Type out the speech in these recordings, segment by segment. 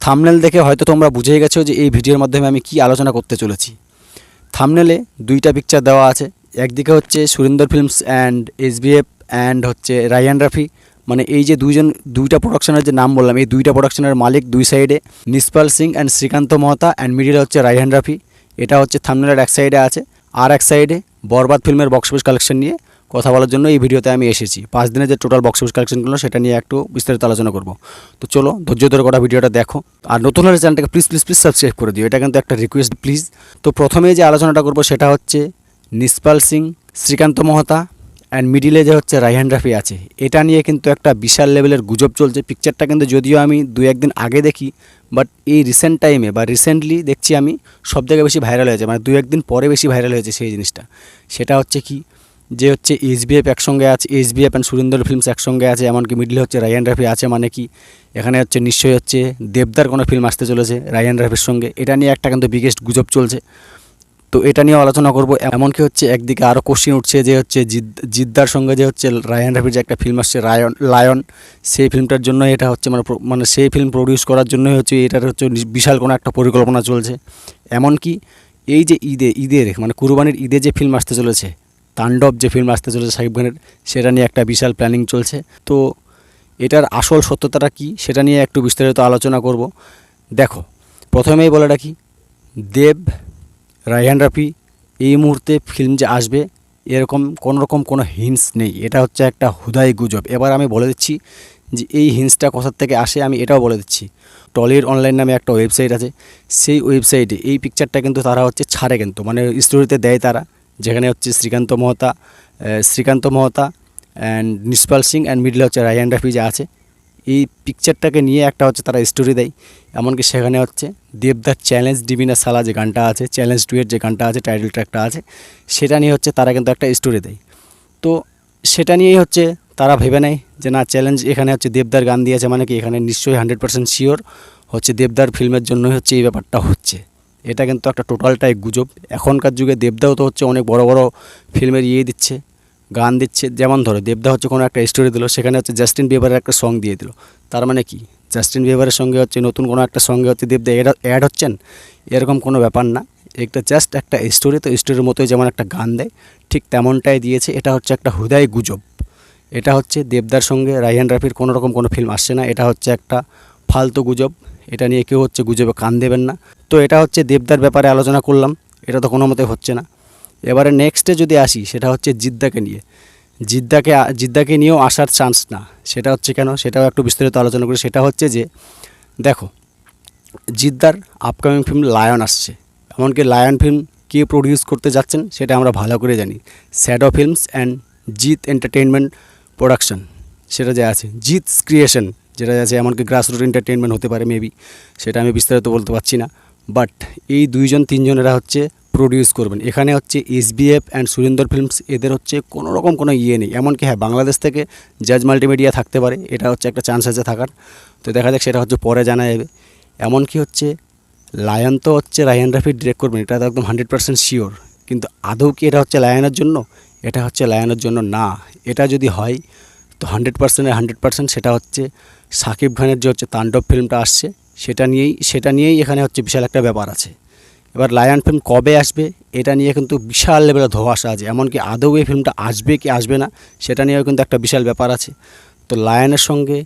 Thumbnail দেখে হয়তো তোমরা বুঝেই গেছো যে এই ভিডিওর মাধ্যমে আমি কি আলোচনা করতে চলেছি। থাম্বনেলে দুইটা পিকচার দেওয়া আছে, একদিকে হচ্ছে Surinder films and SBF and হচ্ছে রায়ান রাফি, মানে এই যে দুইটা প্রোডাকশনের যে নাম বললাম, এই দুইটা প্রোডাকশনের মালিক দুই সাইডে নিসপাল সিং অ্যান্ড শ্রীকান্ত মহতা অ্যান্ড মিডিলে হচ্ছে রায়হান রাফি। এটা হচ্ছে থাম্বনেলের এক সাইডে আছে, আর এক সাইডে বরবাদ ফিল্মের বক্স অফিস কালেকশন নিয়ে কথা বলার জন্য এই ভিডিওতে আমি এসেছি। 5 দিনের যে টোটাল বক্স অফিস কালেকশনগুলো সেটা নিয়ে একটু বিস্তারিত আলোচনা করব। তো চলো ধৈর্য ধরে গোটা ভিডিওটা দেখো, আর নতুন হলে চ্যানেলটাকে প্লিজ প্লিজ প্লিজ সাবস্ক্রাইব করে দিও, এটা কিন্তু একটা রিকোয়েস্ট প্লিজ। তো প্রথমে যে আলোচনাটা করব সেটা হচ্ছে নিসপাল সিং, শ্রীকান্ত মহতা অ্যান্ড মিডিলে যে হচ্ছে রায়হান রাফি আছে, এটা নিয়ে কিন্তু একটা বিশাল লেভেলের গুজব চলছে। পিকচারটা কিন্তু যদিও আমি 2-1 দিন আগে দেখি, বাট এই রিসেন্ট টাইমে বা রিসেন্টলি দেখছি আমি সব জায়গায় বেশি ভাইরাল হয়েছে, মানে 2-1 দিন পরে বেশি ভাইরাল হয়েছে সেই জিনিসটা। সেটা হচ্ছে কি, যে হচ্ছে এসবিএফ একসঙ্গে আছে, এসবিএফ অ্যান্ড সুরিন্দর ফিল্মস একসঙ্গে আছে, এমনকি মিডলে হচ্ছে রায়হান রাফি আছে, মানে কি এখানে হচ্ছে নিশ্চয়ই হচ্ছে দেবদার কোনো ফিল্ম আসতে চলেছে রায়হান রাফির সঙ্গে। এটা নিয়ে একটা কিন্তু বিগেস্ট গুজব চলছে, তো এটা নিয়েও আলোচনা করব। এমনকি হচ্ছে একদিকে আরও কোশ্চিন উঠছে যে হচ্ছে জিদ্দার সঙ্গে যে হচ্ছে রায়হান রাফির যে একটা ফিল্ম আসছে লায়ন, সেই ফিল্মটার জন্য এটা হচ্ছে মানে সেই ফিল্ম প্রডিউস করার জন্যই হচ্ছে এটার হচ্ছে বিশাল কোনো একটা পরিকল্পনা চলছে। এমনকি এই যে ঈদের মানে কুরবানির ঈদে যে ফিল্ম আসতে চলেছে, তাণ্ডব যে ফিল্ম আসতে চলেছে শাকিব খানের, সেটা নিয়ে একটা বিশাল প্ল্যানিং চলছে। তো এটার আসল সত্যতাটা কি সেটা নিয়ে একটু বিস্তারিত আলোচনা করব। দেখো, প্রথমেই বলে রাখি, দেব, রায়হান রাফি এই মুহূর্তে ফিল্ম যে আসবে এরকম কোনো হিন্টস নেই, এটা হচ্ছে একটা হুদাই গুজব। এবার আমি বলে দিচ্ছি যে এই হিন্টসটা কোথার থেকে আসে, আমি এটাও বলে দিচ্ছি। টলির অনলাইন নামে একটা ওয়েবসাইট আছে, সেই ওয়েবসাইটে এই পিকচারটা কিন্তু তারা হচ্ছে ছাড়ে, কিন্তু মানে স্টোরিতে দেয় তারা, যেখানে হচ্ছে শ্রীকান্ত মহতা অ্যান্ড নিসপাল সিং অ্যান্ড মিডলে হচ্ছে রায়হান রাফি যে আছে, এই পিকচারটাকে নিয়ে একটা হচ্ছে তারা স্টোরি দেয়। এমনকি সেখানে হচ্ছে দেবদার চ্যালেঞ্জ ডিভিনা সালা যে গানটা আছে, চ্যালেঞ্জ 2 এর যে গানটা আছে, টাইটেল ট্র্যাকটা আছে, সেটা নিয়ে হচ্ছে তারা কিন্তু একটা স্টোরি দেয়। তো সেটা নিয়েই হচ্ছে তারা ভেবে নেয় যে না, চ্যালেঞ্জ এখানে হচ্ছে দেবদার গান দিয়েছে, মানে কি এখানে নিশ্চয়ই 100% শিওর হচ্ছে দেবদার ফিল্মের জন্যই হচ্ছে এই ব্যাপারটা হচ্ছে। এটা কিন্তু একটা টোটালটাই গুজব। এখনকার যুগে দেবদাও তো হচ্ছে অনেক বড় বড় ফিল্মের দিচ্ছে, গান দিচ্ছে। যেমন ধরো দেবদা হচ্ছে কোনো একটা স্টোরি দিল, সেখানে হচ্ছে জাস্টিন বিবারের একটা সং দিয়ে দিল, তার মানে কি জাস্টিন বিবারের সঙ্গে হচ্ছে নতুন কোনো একটা সঙ্গে হচ্ছে দেবদা অ্যাড হচ্ছেন, এরকম কোনো ব্যাপার না। একটা জাস্ট একটা স্টোরি, তো স্টোরির মতোই যেমন একটা গান দেয় ঠিক তেমনটাই দিয়েছে। এটা হচ্ছে একটা হুদাই গুজব। এটা হচ্ছে দেবদার সঙ্গে রায়হান রাফির কোনো রকম কোনো ফিল্ম আসছে না, এটা হচ্ছে একটা ফালতু গুজব। এটা নিয়ে কেউ হচ্ছে গুজবে কান দেবেন না। তো এটা হচ্ছে দেবদার ব্যাপারে আলোচনা করলাম, এটা তো কোনো মতে হচ্ছে না। এবারে নেক্সটে যদি আসি, সেটা হচ্ছে জিদ্দাকে নিয়ে। জিদ্দাকে নিয়েও আসার চান্স না, সেটা হচ্ছে কেন, সেটাও একটু বিস্তারিত আলোচনা করি। সেটা হচ্ছে যে দেখো, জিদ্দার আপকামিং ফিল্ম লায়ন আসছে, এমনকি লায়ন ফিল্ম কে প্রডিউস করতে যাচ্ছেন সেটা আমরা ভালো করে জানি, shadow films and Jeet entertainment production, সেটা যে আছে জিৎ ক্রিয়েশন যেটা আছে, এমনকি গ্রাসরুট এন্টারটেইনমেন্ট হতে পারে মেবি, সেটা আমি বিস্তারিত বলতে পারছি না। বাট এই 2-3জনেরা হচ্ছে প্রডিউস করবেন। এখানে হচ্ছে এসবিএফ অ্যান্ড সুরিন্দর ফিল্মস, এদের হচ্ছে কোনো রকম কোনো নেই। এমনকি হ্যাঁ, বাংলাদেশ থেকে জাজ মাল্টিমিডিয়া থাকতে পারে, এটা হচ্ছে একটা চান্স আছে থাকার। তো দেখা যাক, সেটা হচ্ছে পরে জানা যাবে। এমনকি হচ্ছে লায়ন তো হচ্ছে রায়হান রাফি ডিরেক্ট করবেন, এটা তো একদম 100% শিওর। কিন্তু আদৌ কি এটা হচ্ছে লায়নের জন্য? এটা হচ্ছে লায়নের জন্য না। এটা যদি হয় তো 100% সেটা হচ্ছে শাকিব খানের যে হচ্ছে তাণ্ডব ফিল্মটা আসছে, সেটা নিয়েই এখানে হচ্ছে বিশাল একটা ব্যাপার আছে। এবার লায়ন ফিল্ম কবে আসবে এটা নিয়ে কিন্তু বিশাল লেভেলের ধোঁয়াশা আছে, এমনকি আদৌ এই ফিল্মটা আসবে কি আসবে না সেটা নিয়েও কিন্তু একটা বিশাল ব্যাপার আছে। তো লায়নের সঙ্গে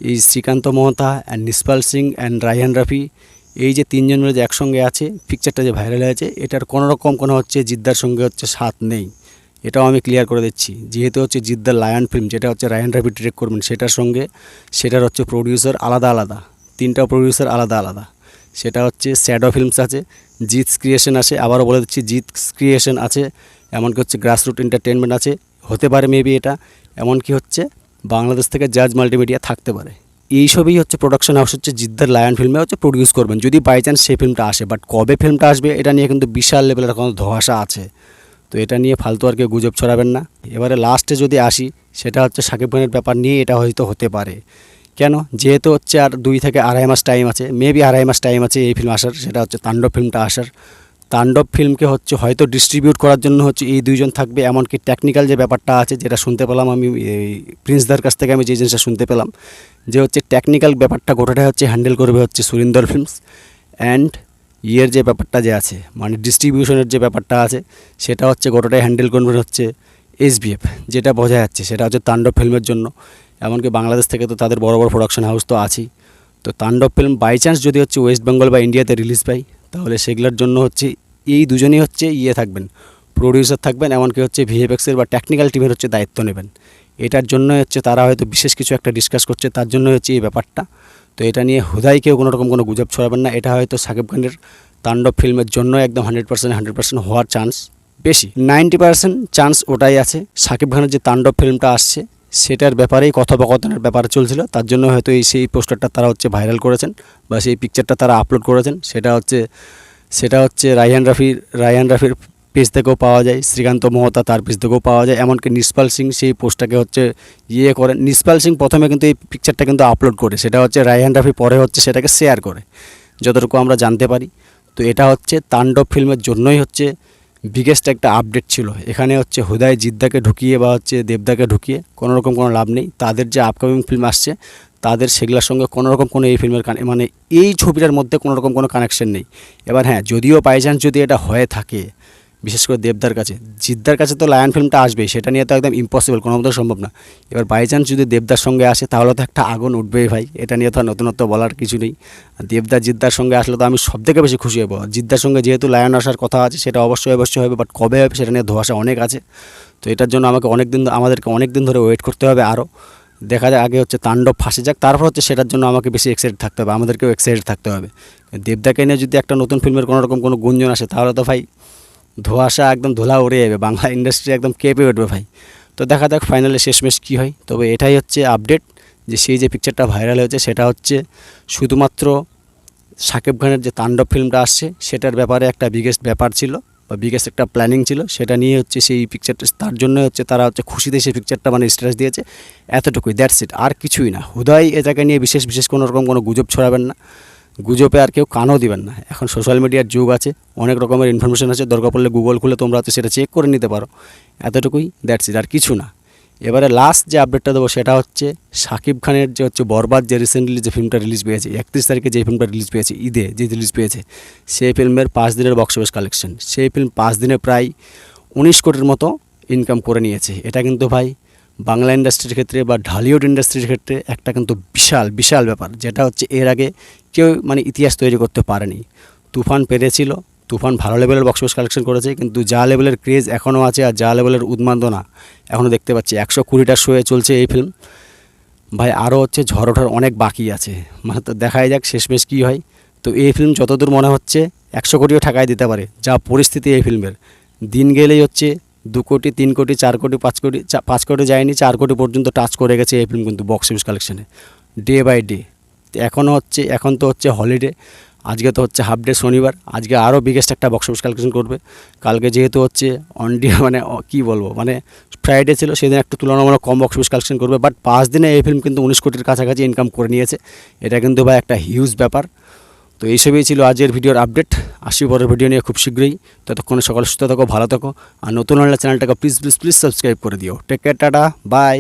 এই শ্রীকান্ত মহতা অ্যান্ড নিসপাল সিং অ্যান্ড রায়হান রাফি, এই যে 3জন মিলে যে একসঙ্গে আছে, পিকচারটা যে ভাইরাল হয়েছে, এটার কোনো রকম কোনো হচ্ছে জিদ্দার সঙ্গে হচ্ছে সাথ নেই। এটাও আমি ক্লিয়ার করে দিচ্ছি। যেহেতু হচ্ছে জিদ্দার লায়ন ফিল্ম, যেটা হচ্ছে রায়হান রাফি ডিরেক্ট করবেন, সেটার হচ্ছে প্রডিউসার আলাদা, 3টা প্রডিউসার আলাদা। সেটা হচ্ছে শ্যাডো ফিল্মস আছে, জিৎ ক্রিয়েশন আছে, আবারও বলে দিচ্ছি জিৎ ক্রিয়েশন আছে, এমনকি হচ্ছে গ্রাসরুট এন্টারটেইনমেন্ট আছে, হতে পারে মেবি এটা, এমনকি হচ্ছে বাংলাদেশ থেকে জাজ মাল্টিমিডিয়া থাকতে পারে। এইসবই হচ্ছে প্রোডাকশন হাউস হচ্ছে জিদ্দার লায়ন ফিল্মে হচ্ছে প্রডিউস করবেন, যদি বাই চান্স সেই ফিল্মটা আসে। বাট কবে ফিল্মটা আসবে এটা নিয়ে কিন্তু বিশাল লেভেলের কোনো ধোঁয়াশা আছে, তো এটা নিয়ে ফালতু আর কেউ গুজব ছড়াবেন না। এবারে লাস্টে যদি আসি, সেটা হচ্ছে শাকিব খানের ব্যাপার নিয়ে, এটা হয়তো হতে পারে। কেন, যেহেতু হচ্ছে আর 2 থেকে 2.5 মাস টাইম আছে, মেবি 2.5 মাস টাইম আছে এই ফিল্ম আসার, সেটা হচ্ছে তাণ্ডব ফিল্মটা আসার। তাণ্ডব ফিল্মকে হচ্ছে হয়তো ডিস্ট্রিবিউট করার জন্য হচ্ছে এই দুইজন থাকবে, এমনকি টেকনিক্যাল যে ব্যাপারটা আছে যেটা শুনতে পেলাম আমি এই প্রিন্সদার কাছ থেকে আমি যে জিনিসটা শুনতে পেলাম যে হচ্ছে টেকনিক্যাল ব্যাপারটা গোটাটাই হচ্ছে হ্যান্ডেল করবে হচ্ছে সুরিন্দর ফিল্মস। অ্যান্ড ইয়ের যে ব্যাপারটা যে আছে মানে ডিস্ট্রিবিউশনের যে ব্যাপারটা আছে সেটা হচ্ছে গোটাটাই হ্যান্ডেল করবে হচ্ছে এসবিএফ। যেটা বোঝা যাচ্ছে সেটা হচ্ছে তাণ্ডব ফিল্মের জন্য, এমনকি বাংলাদেশ থেকে তো তাদের বড় বড় প্রোডাকশন হাউস তো আছেই। তো তাণ্ডব ফিল্ম বাই চান্স যদি হচ্ছে ওয়েস্ট বেঙ্গল বা ইন্ডিয়াতে রিলিজ পায় তাহলে সেগুলোর জন্য হচ্ছে এই দুজনেই হচ্ছে থাকবেন, প্রডিউসার থাকবেন, এমনকি হচ্ছে ভিএফএক্সের বা টেকনিক্যাল টিমের হচ্ছে দায়িত্ব নেবেন। এটার জন্য হচ্ছে তারা হয়তো বিশেষ কিছু একটা ডিসকাস করছে, তার জন্য হচ্ছে এই ব্যাপারটা। তো এটা নিয়ে হুদাই কেউ কোনো রকম কোনো গুজব ছড়াবেন না। এটা হয়তো শাকিব খানের তাণ্ডব ফিল্মের জন্য একদম 100% হওয়ার চান্স বেশি, 90% চান্স ওটাই আছে। শাকিব খানের যে তাণ্ডব ফিল্মটা আসছে সেটার ব্যাপারেই কথোপকথনের ব্যাপার চলছিল, তার জন্য হয়তো সেই পোস্টারটা তারা হচ্ছে ভাইরাল করেছেন বা সেই পিকচারটা তারা আপলোড করেছেন। সেটা হচ্ছে রায়হান রাফির পেজ থেকেও পাওয়া যায়, শ্রীকান্ত মহতা তার পেজ থেকেও পাওয়া যায়, এমনকি নিসপাল সিং সেই পোস্টটাকে হচ্ছে করেন। নিসপাল সিং প্রথমে কিন্তু এই পিকচারটা কিন্তু আপলোড করে, সেটা হচ্ছে রায়হান রাফি পরে হচ্ছে সেটাকে শেয়ার করে, যতটুকু আমরা জানতে পারি। তো এটা হচ্ছে তাণ্ডব ফিল্মের জন্যই হচ্ছে বিগেস্ট একটা আপডেট ছিল। এখানে হচ্ছে হুদায় জিদ্দাকে ঢুকিয়ে বা হচ্ছে দেবদাকে ঢুকিয়ে কোনো রকম কোনো লাভ নেই। তাদের যে আপকামিং ফিল্ম আসছে তাদের সেগুলোর সঙ্গে কোনো রকম কোনো এই ফিল্মের মানে এই ছবিটার মধ্যে কোনো রকম কোনো কানেকশন নেই। এবার হ্যাঁ, যদিও বাই চান্স যদি এটা হয়ে থাকে, বিশেষ করে দেবদার কাছে, জিদ্দার কাছে তো লায়ন ফিল্মটা আসবেই, সেটা নিয়ে তো একদম ইম্পসিবল, কোনো মতো সম্ভব না। এবার বাই চান্স যদি দেবদার সঙ্গে আসে তাহলে তো একটা আগুন উঠবেই ভাই, এটা নিয়ে তো আর নতুনত্ব বলার কিছু নেই। আর জিদ্দার সঙ্গে আসলে তো আমি সবথেকে বেশি খুশি হব। জিদ্দার সঙ্গে যেহেতু লায়ন আসার কথা আছে সেটা অবশ্যই হবে, বাট কবে হবে সেটা নিয়ে ধোঁয়াশা অনেক আছে। তো এটার জন্য আমাদেরকে অনেক দিন ধরে ওয়েট করতে হবে আরও। দেখা যাক, আগে হচ্ছে তাণ্ডব ফাঁসে যাক, তারপর হচ্ছে সেটার জন্য আমাকে বেশি এক্সাইটেড থাকতে হবে, আমাদেরকেও এক্সাইটেড থাকতে হবে। দেবদাকে নিয়ে যদি একটা নতুন ফিল্মের কোনো রকম কোনো গুঞ্জন আসে তাহলে তো ভাই ধোঁয়াশা একদম ধুলা উড়ে যাবে, বাংলা ইন্ডাস্ট্রি একদম কেঁপে উঠবে ভাই। তো দেখা যাক ফাইনালে শেষমেশ কী হয়। তবে এটাই হচ্ছে আপডেট যে সেই যে পিকচারটা ভাইরাল হয়েছে সেটা হচ্ছে শুধুমাত্র শাকিব খানের যে তাণ্ডব ফিল্মটা আসছে সেটার ব্যাপারে একটা বিগেস্ট ব্যাপার ছিল বা বিগেস্ট একটা প্ল্যানিং ছিল, সেটা নিয়ে হচ্ছে সেই পিকচারটা, তার জন্য হচ্ছে তারা হচ্ছে খুশিতে সেই পিকচারটা মানে স্ট্যাটাস দিয়েছে, এতটুকুই, দ্যাটস ইট, আর কিছুই না। হুদাই এটাকে নিয়ে বিশেষ কোনো রকম কোনো গুজব ছড়াবেন না, গুজবে আর কেউ কানও দিবেন না। এখন সোশ্যাল মিডিয়ার যুগ আছে, অনেক রকমের ইনফরমেশন আছে, দরকার পড়লে গুগল খুলে তোমরা হচ্ছে সেটা চেক করে নিতে পারো, এতটুকুই, দ্যাটস ইট, আর কিছু না। এবারে লাস্ট যে আপডেটটা দেবো সেটা হচ্ছে শাকিব খানের যে হচ্ছে বরবাদ যে রিসেন্টলি যে ফিল্মটা রিলিজ পেয়েছে, 31 তারিখে যে ফিল্মটা রিলিজ পেয়েছে, ঈদে যে রিলিজ পেয়েছে, সেই ফিল্মের 5 দিনের বক্স অফিস কালেকশন, সেই ফিল্ম 5 দিনে প্রায় 19 কোটির মতো ইনকাম করে নিয়েছে। এটা কিন্তু ভাই বাংলা ইন্ডাস্ট্রির ক্ষেত্রে বা ঢালিউড ইন্ডাস্ট্রির ক্ষেত্রে একটা কিন্তু বিশাল ব্যাপার, যেটা হচ্ছে এর আগে কেউ মানে ইতিহাস তৈরি করতে পারেনি। তুফান পেরেছিল, তুফান ভালো লেভেলের বক্স অফিস কালেকশন করেছে, কিন্তু যা লেভেলের ক্রেজ এখনও আছে আর যা লেভেলের উন্মাদনা এখনও দেখতে পাচ্ছি, 120টার শোয়ে চলছে এই ফিল্ম ভাই, আরও হচ্ছে ঝড় ওঠার অনেক বাকি আছে, মানে তো দেখাই যাক শেষমেশ কী হয়। তো এই ফিল্ম যতদূর মনে হচ্ছে 100 কোটিও ঠেকায় দিতে পারে, যা পরিস্থিতি এই ফিল্মের, দিন গেলেই হচ্ছে 2 কোটি 3 কোটি 4 কোটি 5 কোটি যায়নি, 4 কোটি পর্যন্ত টাচ করে গেছে এই ফিল্ম কিন্তু বক্স অফিস কালেকশানে ডে বাই ডে। এখন তো হচ্ছে হলিডে, আজকে তো হচ্ছে হাফ ডে শনিবার, আজকে আরও বিগেস্ট একটা বক্স অফিস কালেকশন করবে। কালকে যেহেতু হচ্ছে মানে কী বলবো, মানে ফ্রাইডে ছিল, সেদিন একটু তুলনামূলক কম বক্স অফিস কালেকশন করবে, বাট 5 দিনে এই ফিল্ম কিন্তু 19 কোটির কাছাকাছি ইনকাম করে নিয়েছে, এটা কিন্তু ভাই একটা হিউজ ব্যাপার। তো এইসবই ছিল আজকের ভিডিওর আপডেট, আসি পরের ভিডিও নিয়ে খুব শীঘ্রই। ততক্ষণে সকাল সুস্থ থাকো, ভালো থাকো, আর নতুন হলে চ্যানেলটাকে প্লিজ সাবস্ক্রাইব করে দিও। Take care, tata, by.